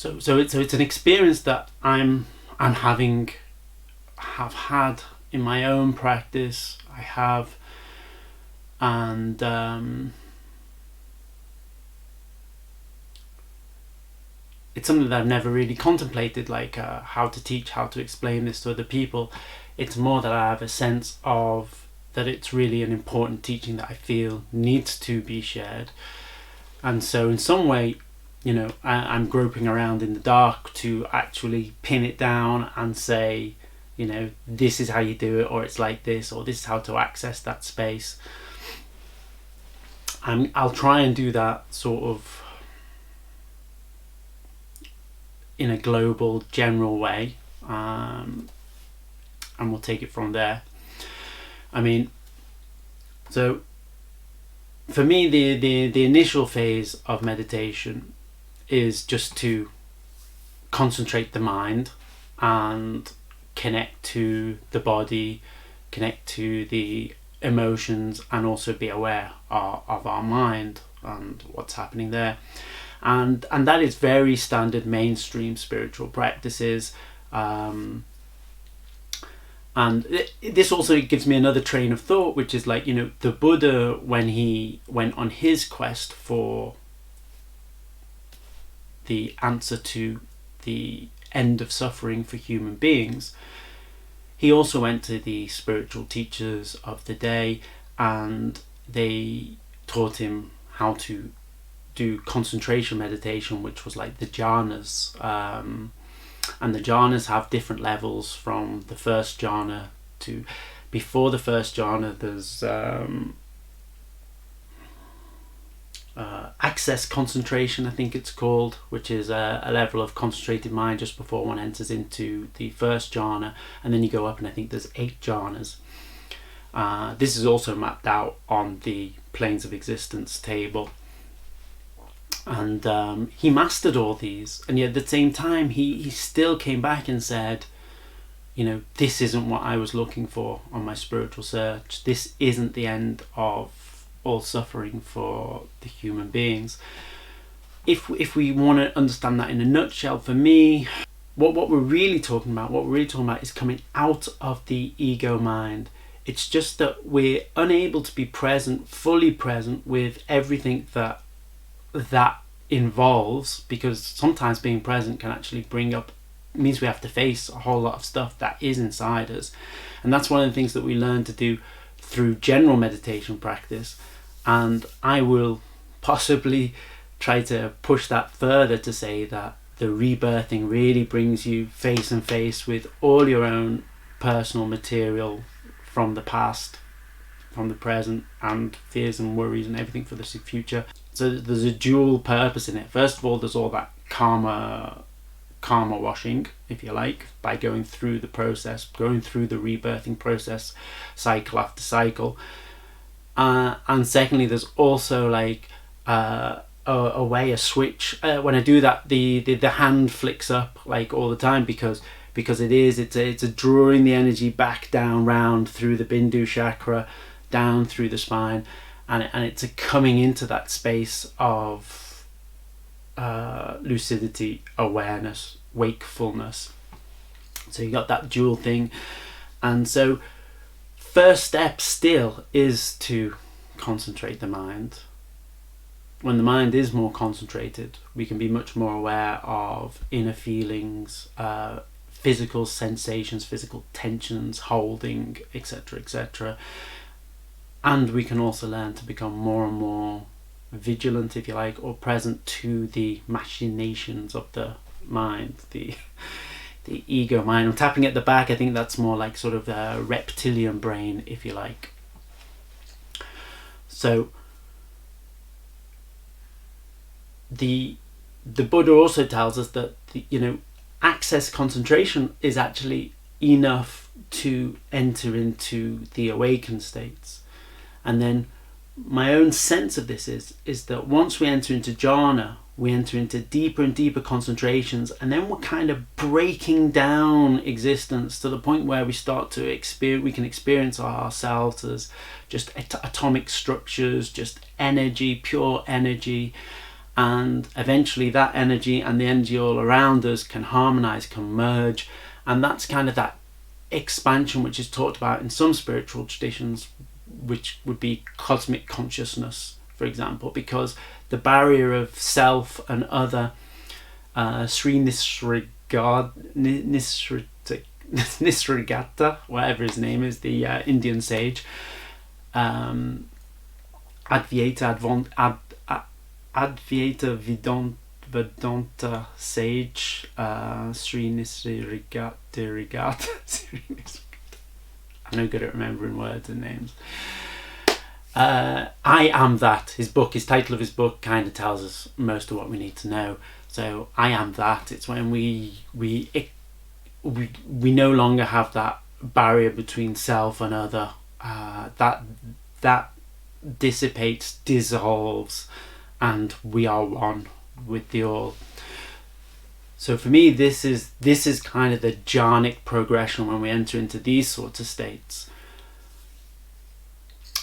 it's an experience that have had in my own practice. I have, and it's something that I've never really contemplated, like how to teach, how to explain this to other people. It's more that I have a sense of that it's really an important teaching that I feel needs to be shared. And so in some way, you know, I'm groping around in the dark to actually pin it down and say, you know, this is how you do it, or it's like this, or this is how to access that space. I'll try and do that sort of in a global, general way, and we'll take it from there. I mean, so for me, the initial phase of meditation is just to concentrate the mind and connect to the body, connect to the emotions, and also be aware of our mind and what's happening there. And that is very standard mainstream spiritual practices. And this also gives me another train of thought, which is like, you know, the Buddha, when he went on his quest for the answer to the end of suffering for human beings, he also went to the spiritual teachers of the day, and they taught him how to do concentration meditation, which was like the jhanas. And the jhanas have different levels, from the first jhana to, before the first jhana, there's access concentration, I think it's called, which is a level of concentrated mind just before one enters into the first jhana, and then you go up, and I think there's 8 jhanas. This is also mapped out on the planes of existence table. And he mastered all these, and yet at the same time he still came back and said, you know, this isn't what I was looking for on my spiritual search. This isn't the end of all suffering for the human beings. If we want to understand that in a nutshell, for me, what we're really talking about is coming out of the ego mind. It's just that we're unable to be present, fully present, with everything that involves, because sometimes being present can actually means we have to face a whole lot of stuff that is inside us. And that's one of the things that we learn to do through general meditation practice. And I will possibly try to push that further to say that the rebirthing really brings you face and face with all your own personal material from the past, from the present, and fears and worries and everything for the future. So there's a dual purpose in it. First of all, there's all that karma washing, if you like, by going through the process, going through the rebirthing process, cycle after cycle. And secondly, there's also like a switch. When I do that, the hand flicks up like all the time, because it's a drawing the energy back down round through the Bindu chakra, down through the spine, and it's a coming into that space of lucidity, awareness, wakefulness. So you got that dual thing. And so first step still is to concentrate the mind. When the mind is more concentrated, we can be much more aware of inner feelings, physical sensations, physical tensions, holding, etc., etc. And we can also learn to become more and more vigilant, if you like, or present to the machinations of the mind, the ego mind. I'm tapping at the back. I think that's more like sort of a reptilian brain, if you like. So the Buddha also tells us that access concentration is actually enough to enter into the awakened states. And then my own sense of this is that once we enter into jhana, we enter into deeper and deeper concentrations, and then we're kind of breaking down existence to the point where we start to experience ourselves as just atomic structures, just energy, pure energy. and eventually that energy and the energy all around us can harmonize, can merge. And that's kind of that expansion which is talked about in some spiritual traditions, which would be cosmic consciousness, for example, because the barrier of self and other, Sri Nisargadatta, whatever his name is, the Indian sage, Advaita Vedanta sage, Sri Nisargadatta. I'm no good at remembering words and names. I Am That. His title of his book kind of tells us most of what we need to know. So I am that. It's when we no longer have that barrier between self and other. That dissipates, dissolves, and we are one with the all. So for me, this is kind of the jhanic progression when we enter into these sorts of states.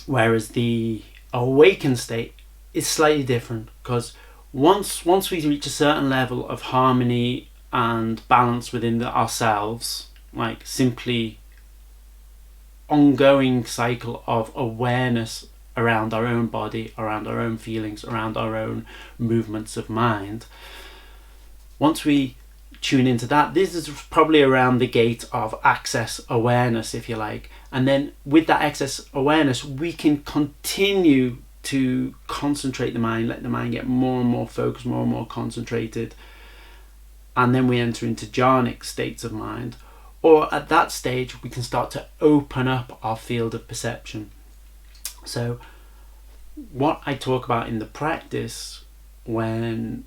Whereas the awakened state is slightly different, because once we reach a certain level of harmony and balance within ourselves, like simply ongoing cycle of awareness around our own body, around our own feelings, around our own movements of mind, once we tune into that, this is probably around the gate of access awareness, if you like. And then with that access awareness, we can continue to concentrate the mind, let the mind get more and more focused, more and more concentrated. And then we enter into jhanic states of mind. Or at that stage, we can start to open up our field of perception. So what I talk about in the practice when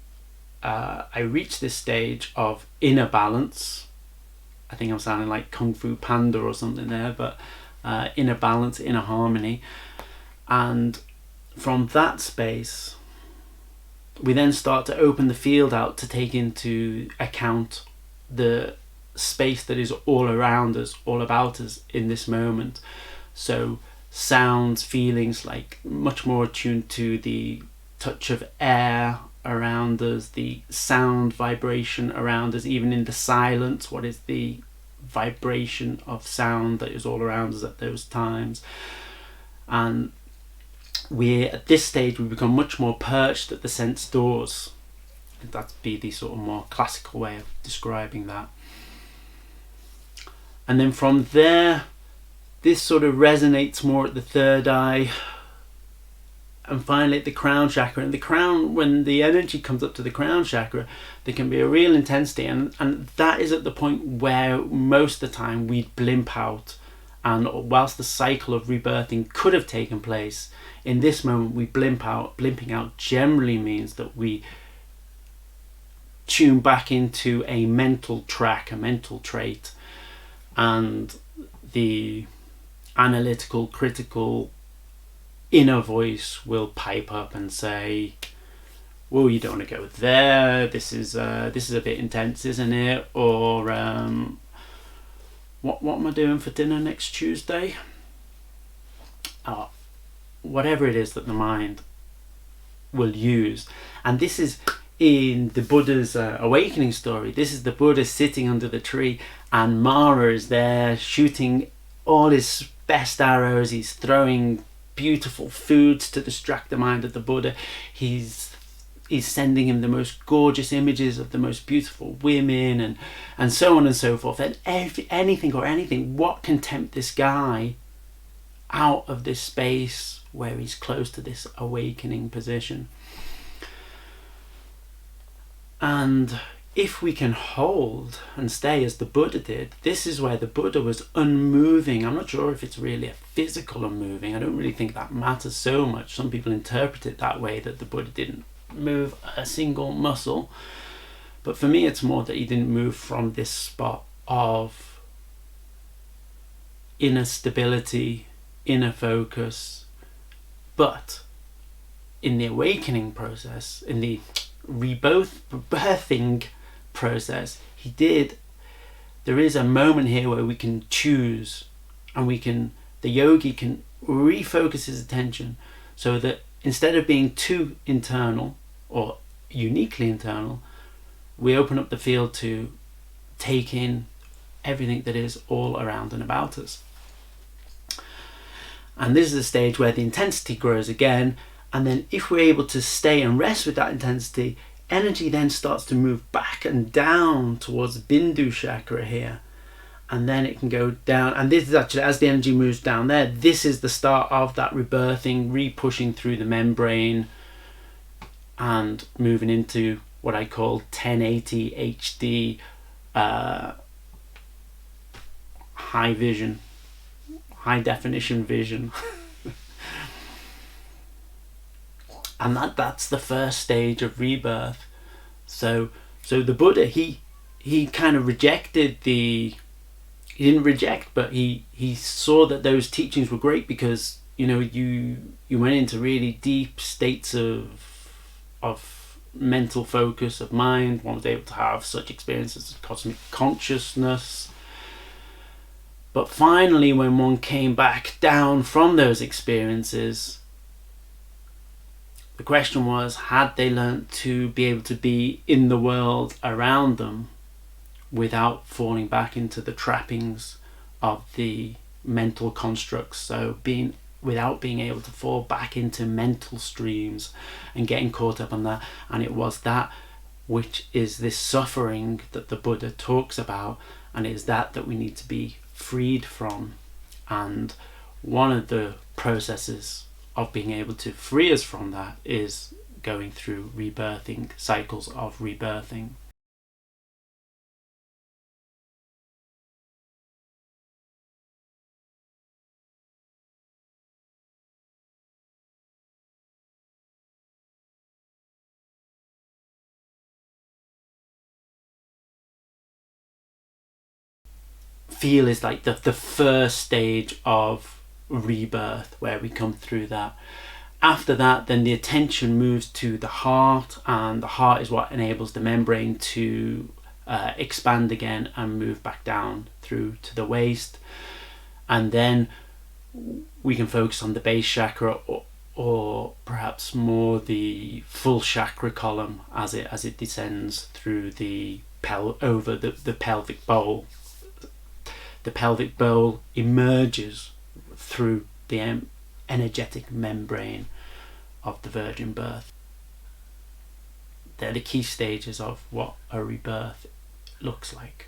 I reach this stage of inner balance, I think I'm sounding like Kung Fu Panda or something there, but inner balance, inner harmony. And from that space, we then start to open the field out to take into account the space that is all around us, all about us in this moment. So sounds, feelings, like much more attuned to the touch of air around us, the sound vibration around us, even in the silence, what is the vibration of sound that is all around us at those times. And at this stage we become much more perched at the sense doors. That'd be the sort of more classical way of describing that. And then from there, this sort of resonates more at the third eye, and finally at the crown chakra. And the crown, when the energy comes up to the crown chakra, there can be a real intensity, and that is at the point where most of the time we'd blimp out. And whilst the cycle of rebirthing could have taken place, in this moment we blimp out. Blimping out generally means that we tune back into a mental track, a mental trait, and the analytical, critical inner voice will pipe up and say, well, you don't want to go there, this is a bit intense, isn't it? Or what am I doing for dinner next Tuesday? Whatever it is that the mind will use. And this is in the Buddha's awakening story. This is the Buddha sitting under the tree, and Mara is there shooting all his best arrows. He's throwing beautiful foods to distract the mind of the Buddha. He's sending him the most gorgeous images of the most beautiful women, and so on and so forth. And anything, what can tempt this guy out of this space where he's close to this awakening position? And if we can hold and stay as the Buddha did, this is where the Buddha was unmoving. I'm not sure if it's really a physical unmoving. I don't really think that matters so much. Some people interpret it that way, that the Buddha didn't move a single muscle. But for me, it's more that he didn't move from this spot of inner stability, inner focus. But in the awakening process, in the rebirthing process, there is a moment here where we can choose, and the yogi can refocus his attention so that instead of being too internal or uniquely internal, we open up the field to take in everything that is all around and about us. And this is a stage where the intensity grows again, and then if we're able to stay and rest with that intensity, energy then starts to move back and down towards Bindu chakra here, and then it can go down. And this is actually, as the energy moves down there, this is the start of that rebirthing, re-pushing through the membrane and moving into what I call 1080 HD high vision, high definition vision. And that's the first stage of rebirth. So the Buddha, he kind of rejected he didn't reject, but he saw that those teachings were great because, you know, you went into really deep states of mental focus of mind. One was able to have such experiences of cosmic consciousness. But finally, when one came back down from those experiences, the question was, had they learnt to be able to be in the world around them without falling back into the trappings of the mental constructs? So without being able to fall back into mental streams and getting caught up on that. And it was that which is this suffering that the Buddha talks about, and it is that we need to be freed from. And one of the processes of being able to free us from that is going through rebirthing, cycles of rebirthing. Feel is like the first stage of rebirth, where we come through that. After that, then the attention moves to the heart, and the heart is what enables the membrane to expand again and move back down through to the waist. And then we can focus on the base chakra, or perhaps more the full chakra column as it descends through the over the pelvic bowl. The pelvic bowl emerges through the energetic membrane of the virgin birth. They're the key stages of what a rebirth looks like.